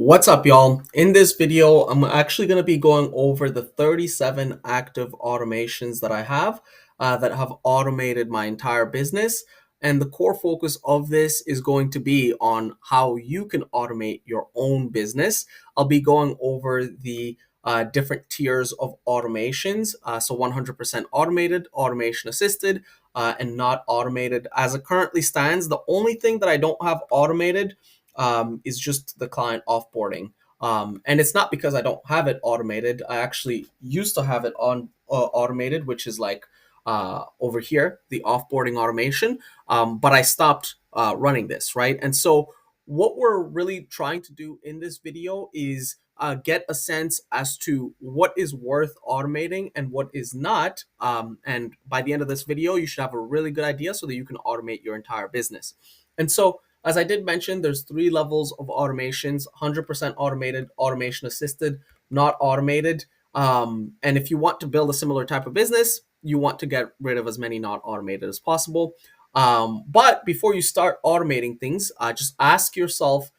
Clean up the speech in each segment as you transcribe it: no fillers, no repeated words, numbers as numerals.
What's up, y'all? In this video, I'm actually going to be going over the 37 active automations that I have that have automated my entire business. And the core focus of this is going to be on how you can automate your own business. I'll be going over the different tiers of automations. So 100% automated, automation assisted, and not automated. As it currently stands, the only thing that I don't have automated is just the client offboarding. And it's not because I don't have it automated. I actually used to have it on automated, which is like over here, the offboarding automation. But I stopped running this, right? And so what we're really trying to do in this video is get a sense as to what is worth automating and what is not. And by the end of this video, you should have a really good idea so that you can automate your entire business. And so as I did mention, there's three levels of automations: 100% automated, automation assisted, not automated. And if you want to build a similar type of business, you want to get rid of as many not automated as possible. But before you start automating things, just ask yourself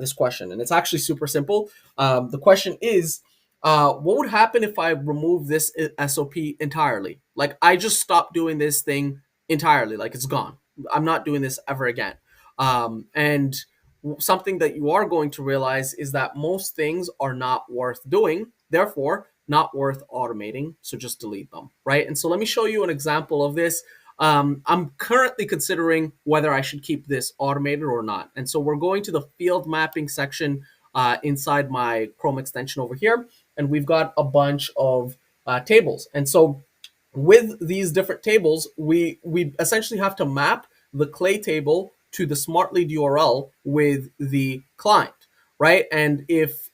this question. And it's actually super simple. The question is, what would happen if I remove this SOP entirely? Like, I just stopped doing this thing entirely, like it's gone. I'm not doing this ever again. And something that you are going to realize is that most things are not worth doing, therefore, not worth automating. So just delete them, right? And so let me show you an example of this. I'm currently considering whether I should keep this automated or not. And so we're going to the field mapping section inside my Chrome extension over here. And we've got a bunch of tables. And so with these different tables, we essentially have to map the clay table to the smart lead URL with the client, right? And if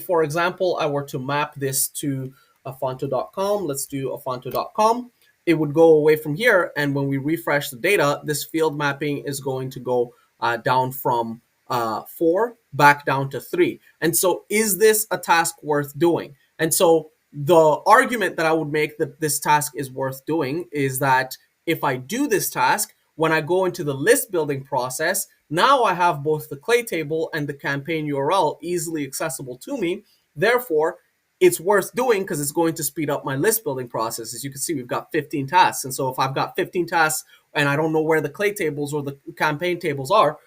for example, I were to map this to afonto.com, let's do afonto.com, it would go away from here. And when we refresh the data, this field mapping is going to go down from 4 back down to 3. And so is this a task worth doing? And so the argument that I would make that this task is worth doing is that if I do this task, when I go into the list building process, now I have both the clay table and the campaign URL easily accessible to me. Therefore, it's worth doing because it's going to speed up my list building process. As you can see, we've got 15 tasks. And so if I've got 15 tasks and I don't know where the clay tables or the campaign tables are,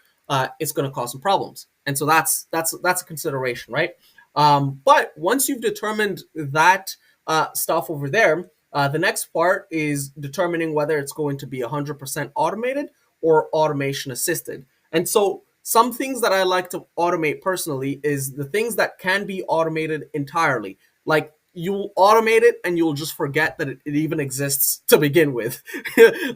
it's going to cause some problems. And so that's a consideration, right? But once you've determined that stuff over there, the next part is determining whether it's going to be 100% automated or automation assisted. And so some things that I like to automate personally is the things that can be automated entirely. Like, you'll automate it and you'll just forget that it even exists to begin with.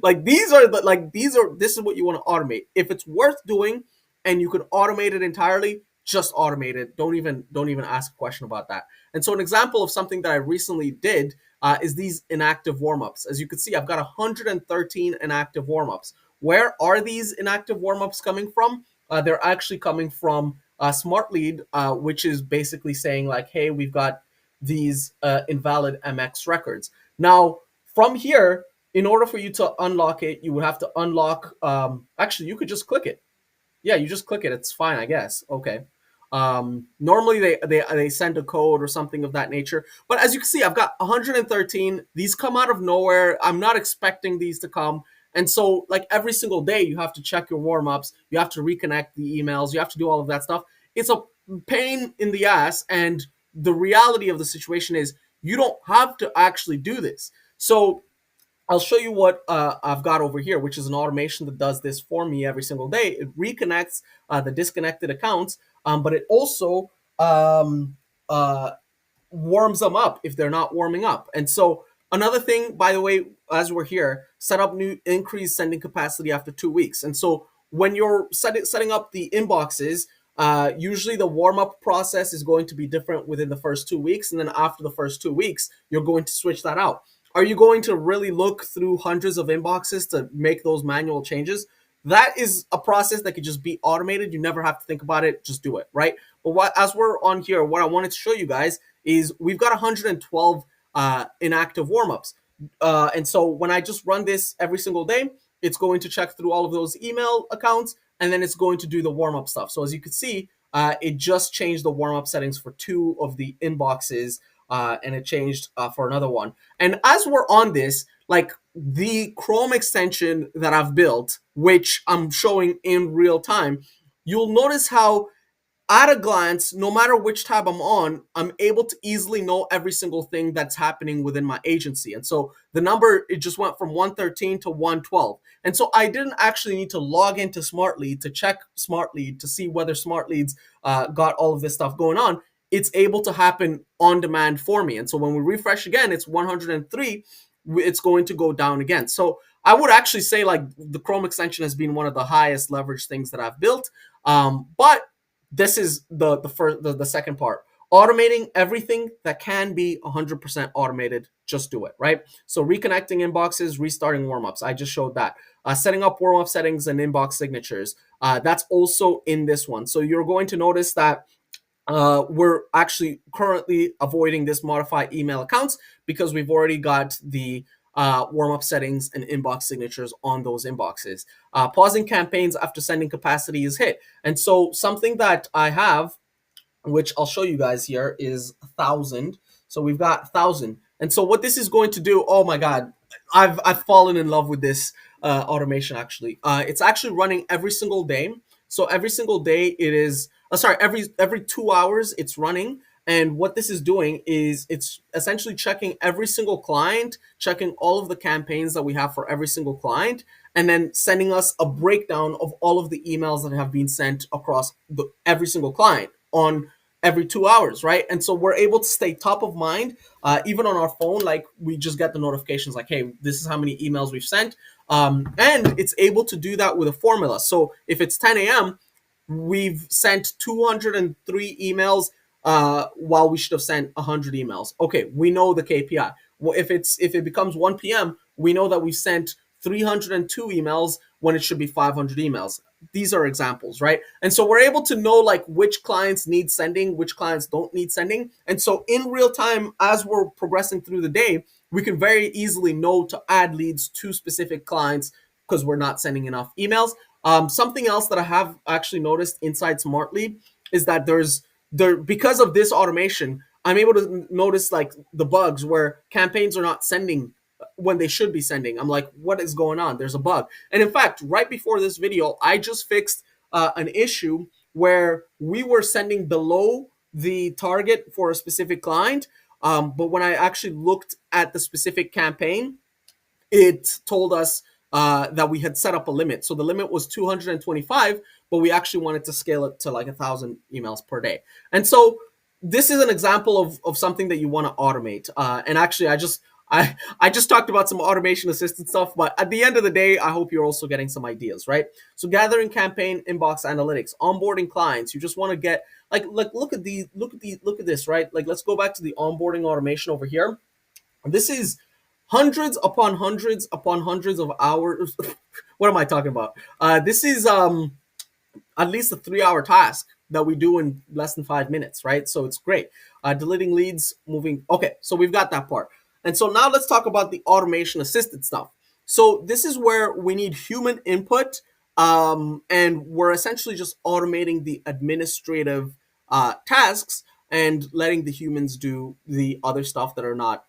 Like, this is what you want to automate. If it's worth doing and you can automate it entirely, just automate it. Don't even ask a question about that. And so an example of something that I recently did is these inactive warmups. As you can see, I've got 113 inactive warmups. Where are these inactive warmups coming from? They're actually coming from Smart Lead, which is basically saying like, hey, we've got these invalid MX records. Now, from here, in order for you to unlock it, you would have to unlock, actually, you could just click it. Yeah, you just click it. It's fine, I guess. Okay. Normally they send a code or something of that nature. But as you can see, I've got 113. These come out of nowhere. I'm not expecting these to come. And so, like, every single day, you have to check your warm-ups. You have to reconnect the emails. You have to do all of that stuff. It's a pain in the ass. And the reality of the situation is you don't have to actually do this. So I'll show you what I've got over here, which is an automation that does this for me every single day. It reconnects the disconnected accounts, but it also uh, warms them up if they're not warming up. And so another thing, by the way, as we're here, set up new increased sending capacity after 2 weeks. And so when you're setting up the inboxes, usually the warm-up process is going to be different within the first 2 weeks. And then after the first 2 weeks, you're going to switch that out. Are you going to really look through hundreds of inboxes to make those manual changes? That is a process that could just be automated. You never have to think about it. Just do it, right? But as we're on here, what I wanted to show you guys is we've got 112 inactive warmups. And so when I just run this every single day, it's going to check through all of those email accounts, and then it's going to do the warm-up stuff. So as you can see, It just changed the warm up settings for two of the inboxes, and it changed for another one. And as we're on this, like the Chrome extension that I've built, which I'm showing in real time, you'll notice how at a glance, no matter which tab I'm on, I'm able to easily know every single thing that's happening within my agency. And so the number, it just went from 113 to 112. And so I didn't actually need to log into Smartlead to check Smartlead to see whether Smartlead's got all of this stuff going on. It's able to happen on demand for me. And so when we refresh again, it's 103. It's going to go down again. So I would actually say like the Chrome extension has been one of the highest leverage things that I've built. But this is the second part, automating everything that can be 100% automated. Just do it, right? So reconnecting inboxes, restarting warm-ups, I just showed that. Setting up warm-up settings and inbox signatures, that's also in this one. So you're going to notice that we're actually currently avoiding this modify email accounts because we've already got the warm-up settings and inbox signatures on those inboxes. Pausing campaigns after sending capacity is hit. And so something that I have, which I'll show you guys here, is 1,000. So we've got 1,000. And so what this is going to do, oh my God, I've fallen in love with this automation actually. It's actually running every single day. So every single day it is, sorry, every 2 hours it's running. And what this is doing is it's essentially checking every single client, checking all of the campaigns that we have for every single client, and then sending us a breakdown of all of the emails that have been sent across every single client on every 2 hours, right? And so we're able to stay top of mind, even on our phone. Like we just get the notifications like, hey, this is how many emails we've sent. And it's able to do that with a formula. So if it's 10 a.m., we've sent 203 emails while we should have sent 100 emails. Okay, we know the KPI. Well, if it becomes 1 p.m., we know that we sent 302 emails when it should be 500 emails. These are examples, right? And so we're able to know like which clients need sending, which clients don't need sending. And so in real time, as we're progressing through the day, we can very easily know to add leads to specific clients because we're not sending enough emails. Something else that I have actually noticed inside Smartly is that because of this automation, I'm able to notice like the bugs where campaigns are not sending when they should be sending. I'm like, what is going on? There's a bug. And in fact, right before this video, I just fixed an issue where we were sending below the target for a specific client. But when I actually looked at the specific campaign, it told us that we had set up a limit. So the limit was 225, but we actually wanted to scale it to like 1,000 emails per day. And so this is an example of something that you want to automate. And actually, I just talked about some automation assistant stuff, but at the end of the day, I hope you're also getting some ideas, right? So gathering campaign inbox analytics, onboarding clients. You just want to get like look at this, right? Like let's go back to the onboarding automation over here. This is hundreds upon hundreds upon hundreds of hours. What am I talking about? This is at least a 3 hour task that we do in less than 5 minutes, right? So it's great. Deleting leads, moving. Okay, so we've got that part. And so now let's talk about the automation assisted stuff. So this is where we need human input, and we're essentially just automating the administrative tasks and letting the humans do the other stuff that are not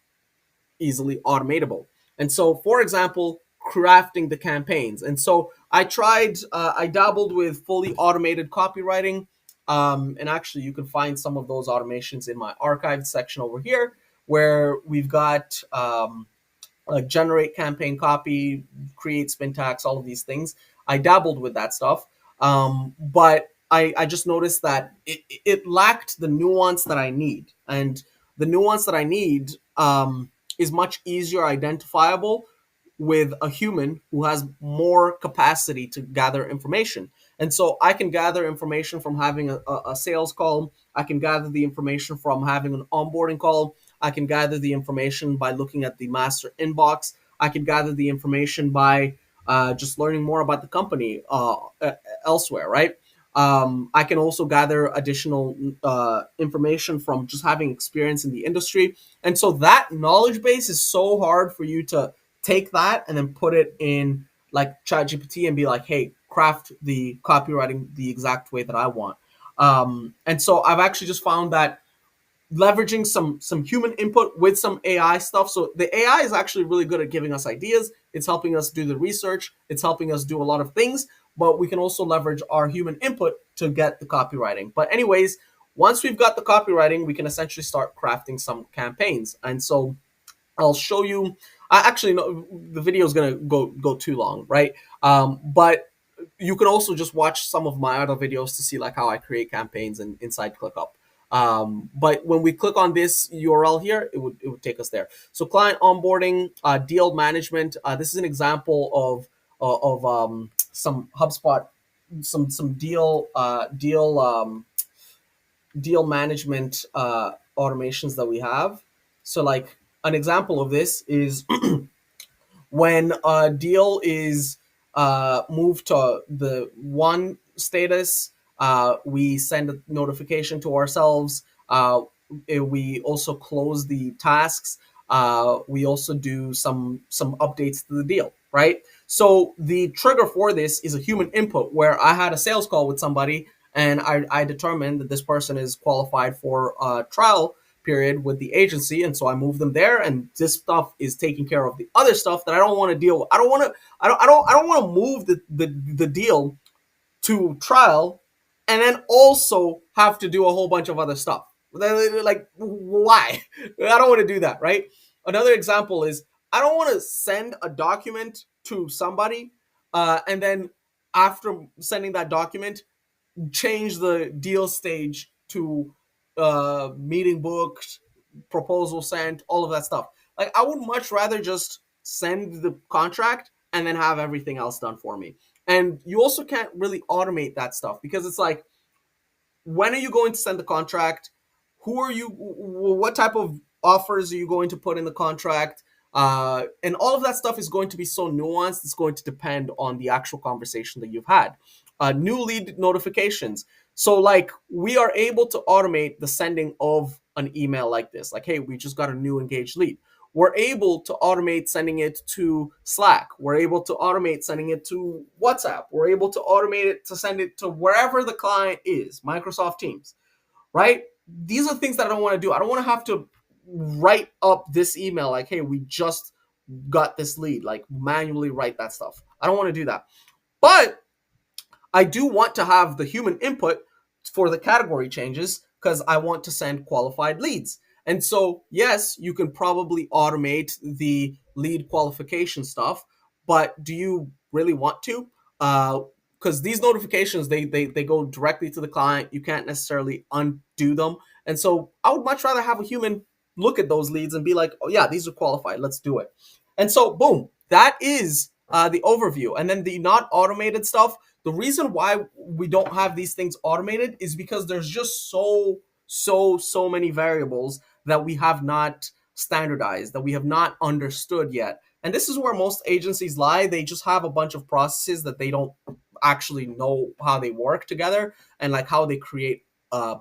easily automatable. And so, for example, crafting the campaigns. And so I dabbled with fully automated copywriting. And actually, you can find some of those automations in my archived section over here, where we've got generate campaign copy, create spin tags, all of these things. I dabbled with that stuff, but I just noticed that it lacked the nuance that I need, and the nuance that I need is much easier identifiable with a human who has more capacity to gather information. And so I can gather information from having a sales call. I can gather the information from having an onboarding call. I can gather the information by looking at the master inbox. I can gather the information by just learning more about the company elsewhere, right? I can also gather additional information from just having experience in the industry. And so that knowledge base is so hard for you to take that and then put it in like ChatGPT and be like, hey, craft the copywriting the exact way that I want. And so I've actually just found that leveraging some human input with some AI stuff. So the AI is actually really good at giving us ideas. It's helping us do the research. It's helping us do a lot of things, but we can also leverage our human input to get the copywriting. But anyways, once we've got the copywriting, we can essentially start crafting some campaigns. And so I'll show you. Actually, no, the video is gonna go too long, right? But you can also just watch some of my other videos to see like how I create campaigns and inside ClickUp. But when we click on this URL here, it would take us there. So client onboarding, deal management. This is an example of some HubSpot, some deal management automations that we have. So like an example of this is when a deal is moved to the one status, we send a notification to ourselves. We also close the tasks. We also do some updates to the deal, right? So the trigger for this is a human input where I had a sales call with somebody and I determined that this person is qualified for a trial period with the agency, and so I move them there, and this stuff is taking care of the other stuff that I don't want to deal with. I don't want to move the deal to trial and then also have to do a whole bunch of other stuff. Like, why? I don't want to do that, right? Another example is I don't want to send a document to somebody and then after sending that document change the deal stage to meeting booked, proposal sent, all of that stuff. Like I would much rather just send the contract and then have everything else done for me. And you also can't really automate that stuff because it's like, when are you going to send the contract? Who are you? What type of offers are you going to put in the contract? And all of that stuff is going to be so nuanced. It's going to depend on the actual conversation that you've had. New lead notifications. So, like, we are able to automate the sending of an email like this. Like, hey, we just got a new engaged lead. We're able to automate sending it to Slack. We're able to automate sending it to WhatsApp. We're able to automate it to send it to wherever the client is, Microsoft Teams, right? These are things that I don't want to do. I don't want to have to write up this email like, hey, we just got this lead, like manually write that stuff. I don't want to do that. But I do want to have the human input for the category changes because I want to send qualified leads. And so, yes, you can probably automate the lead qualification stuff, but do you really want to? Because these notifications, they go directly to the client. You can't necessarily undo them. And so I would much rather have a human look at those leads and be like, oh, yeah, these are qualified. Let's do it. And so, boom, that is the overview. And then the not automated stuff, the reason why we don't have these things automated is because there's just so many variables that we have not standardized, that we have not understood yet. And this is where most agencies lie. They just have a bunch of processes that they don't actually know how they work together and like how they create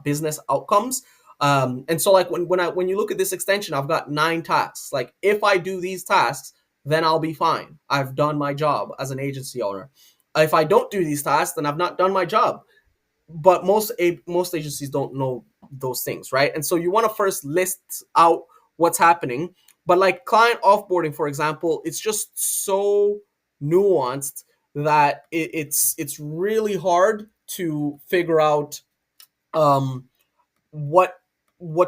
business outcomes. And so like when you look at this extension, I've got 9 tasks. Like if I do these tasks, then I'll be fine. I've done my job as an agency owner. If I don't do these tasks, then I've not done my job. But most agencies don't know those things, right? And so you want to first list out what's happening. But like client offboarding, for example, it's just so nuanced that it's really hard to figure out um, what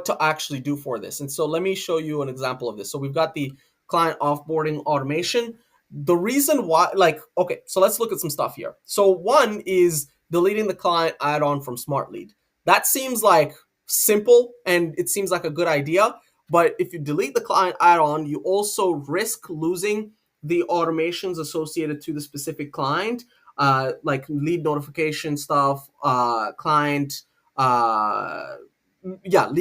to actually do for this. And so let me show you an example of this. So we've got the client offboarding automation. The reason why, like, okay, so let's look at some stuff here. So one is deleting the client add-on from Smart Lead. That seems like simple and it seems like a good idea. But if you delete the client add-on, you also risk losing the automations associated to the specific client, like lead notification stuff, client, lead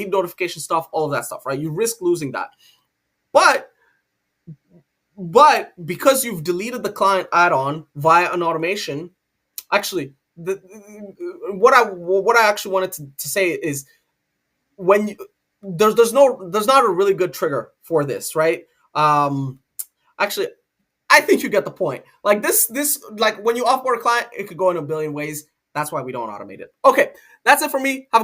notification stuff, all of that stuff, right? You risk losing that. But because you've deleted the client add-on via an automation, actually, what I actually wanted to say is when you there's not a really good trigger for this, right? Actually, I think you get the point. Like this like when you offboard a client, it could go in a billion ways. That's why we don't automate it. Okay, that's it for me. Have a good